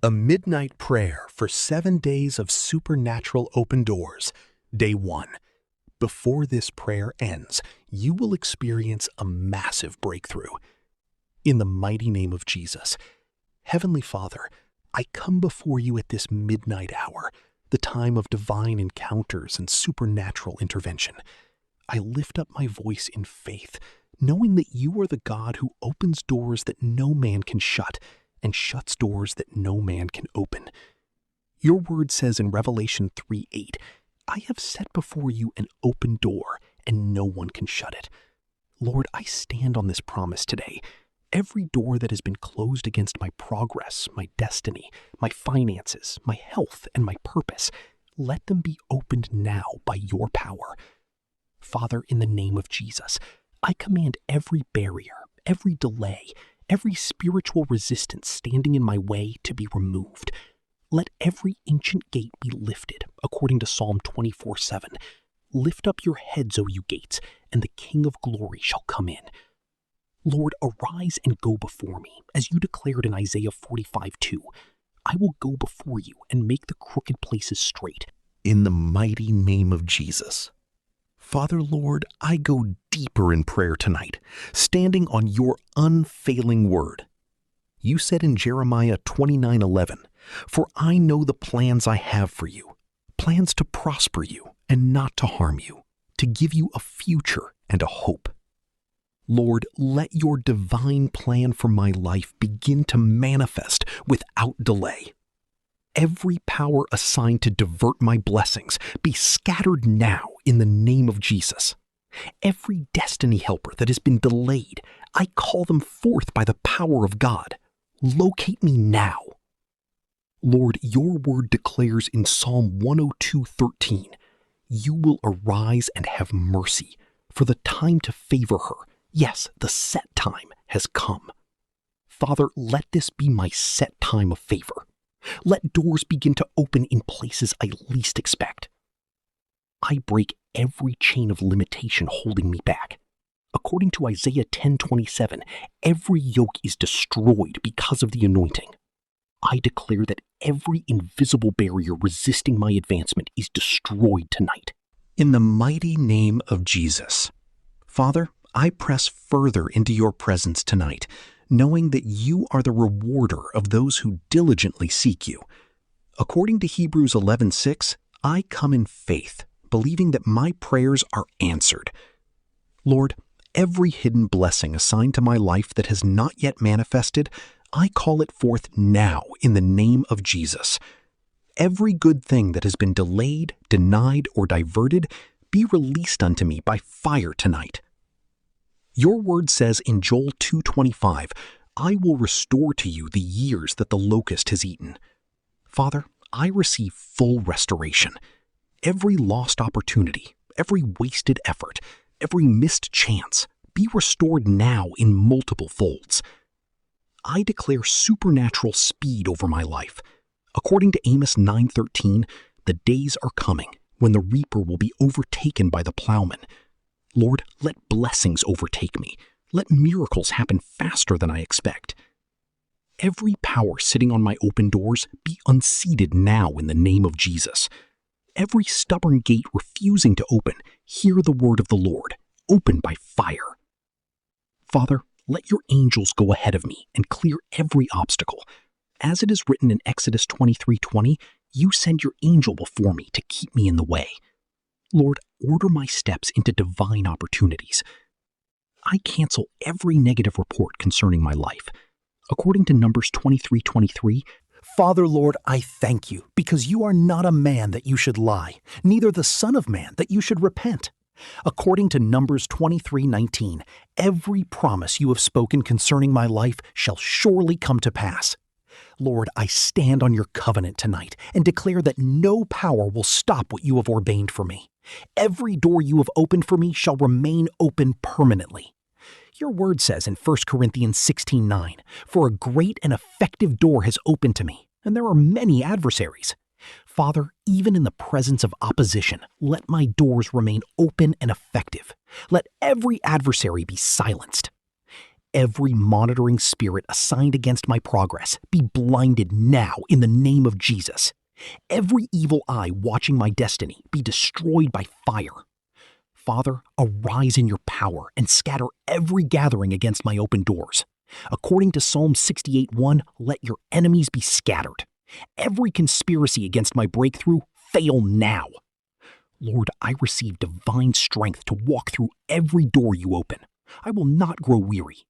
A midnight prayer for 7 days of supernatural open doors. Day 1. Before this prayer ends, you will experience a massive breakthrough. In the mighty name of Jesus. Heavenly Father, I come before you at this midnight hour, the time of divine encounters and supernatural intervention. I lift up my voice in faith, knowing that you are the God who opens doors that no man can shut, and shuts doors that no man can open. Your word says in Revelation 3:8, I have set before you an open door, and no one can shut it. Lord, I stand on this promise today. Every door that has been closed against my progress, my destiny, my finances, my health, and my purpose, let them be opened now by your power. Father, in the name of Jesus, I command every barrier, every delay, every spiritual resistance standing in my way to be removed. Let every ancient gate be lifted, according to Psalm 24:7. Lift up your heads, O you gates, and the King of glory shall come in. Lord, arise and go before me, as you declared in Isaiah 45:2. I will go before you and make the crooked places straight. In the mighty name of Jesus. Father, Lord, I go deeper in prayer tonight, standing on your unfailing word. You said in Jeremiah 29:11, For I know the plans I have for you, plans to prosper you and not to harm you, to give you a future and a hope. Lord, let your divine plan for my life begin to manifest without delay. Every power assigned to divert my blessings be scattered now in the name of Jesus. Every destiny helper that has been delayed, I call them forth by the power of God. Locate me now. Lord, your word declares in Psalm 102:13, You will arise and have mercy, for the time to favor her, yes, the set time has come. Father, let this be my set time of favor. Let doors begin to open in places I least expect. I break every chain of limitation holding me back. According to Isaiah 10:27, every yoke is destroyed because of the anointing. I declare that every invisible barrier resisting my advancement is destroyed tonight. In the mighty name of Jesus. Father, I press further into your presence tonight, knowing that you are the rewarder of those who diligently seek you. According to Hebrews 11:6, I come in faith, believing that my prayers are answered. Lord, every hidden blessing assigned to my life that has not yet manifested, I call it forth now in the name of Jesus. Every good thing that has been delayed, denied, or diverted, be released unto me by fire tonight. Your word says in Joel 2:25, I will restore to you the years that the locust has eaten. Father, I receive full restoration. Every lost opportunity, every wasted effort, every missed chance, be restored now in multiple folds. I declare supernatural speed over my life. According to Amos 9:13, the days are coming when the reaper will be overtaken by the plowman. Lord, let blessings overtake me. Let miracles happen faster than I expect. Every power sitting on my open doors be unseated now in the name of Jesus. Every stubborn gate refusing to open, hear the word of the Lord. Open by fire. Father, let your angels go ahead of me and clear every obstacle. As it is written in Exodus 23:20, you send your angel before me to keep me in the way. Lord, order my steps into divine opportunities. I cancel every negative report concerning my life. According to Numbers 23:23, Father, Lord, I thank you, because you are not a man that you should lie, neither the Son of Man that you should repent. According to Numbers 23:19, every promise you have spoken concerning my life shall surely come to pass. Lord, I stand on your covenant tonight and declare that no power will stop what you have ordained for me. Every door you have opened for me shall remain open permanently. Your word says in 1 Corinthians 16:9, For a great and effective door has opened to me, and there are many adversaries. Father, even in the presence of opposition, let my doors remain open and effective. Let every adversary be silenced. every monitoring spirit assigned against my progress be blinded now in the name of Jesus. Every evil eye watching my destiny be destroyed by fire. Father, arise in your power and scatter every gathering against my open doors. According to Psalm 68:1, let your enemies be scattered. Every conspiracy against my breakthrough fail now. Lord, I receive divine strength to walk through every door you open. I will not grow weary.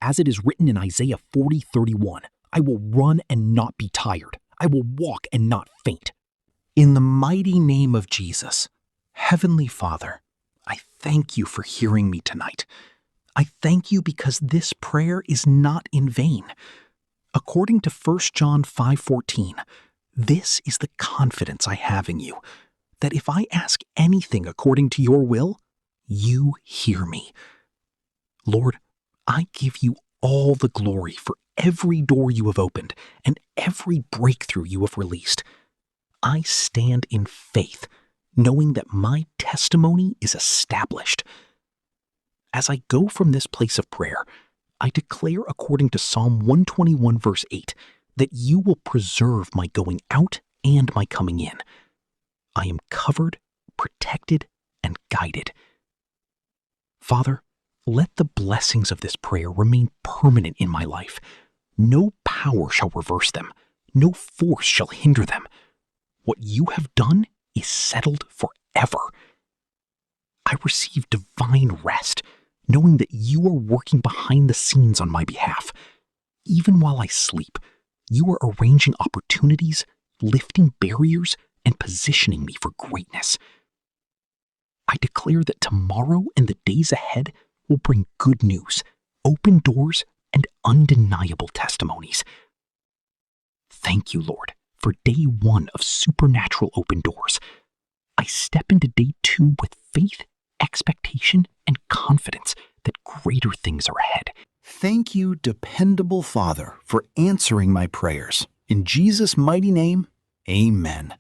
As it is written in Isaiah 40:31, I will run and not be tired. I will walk and not faint. In the mighty name of Jesus, Heavenly Father, I thank you for hearing me tonight. I thank you because this prayer is not in vain. According to 1 John 5:14, this is the confidence I have in you, that if I ask anything according to your will, you hear me. Lord, I give you all the glory for every door you have opened and every breakthrough you have released. I stand in faith, knowing that my testimony is established. As I go from this place of prayer, I declare according to Psalm 121 verse 8, that you will preserve my going out and my coming in. I am covered, protected, and guided. Father, let the blessings of this prayer remain permanent in my life. No power shall reverse them. No force shall hinder them. What you have done is settled forever. I receive divine rest, knowing that you are working behind the scenes on my behalf. Even while I sleep, you are arranging opportunities, lifting barriers, and positioning me for greatness. I declare that tomorrow and the days ahead will bring good news, open doors, and undeniable testimonies. Thank you, Lord, for day 1 of supernatural open doors. I step into day 2 with faith, expectation, and confidence that greater things are ahead. Thank you, dependable Father, for answering my prayers. In Jesus' mighty name, amen.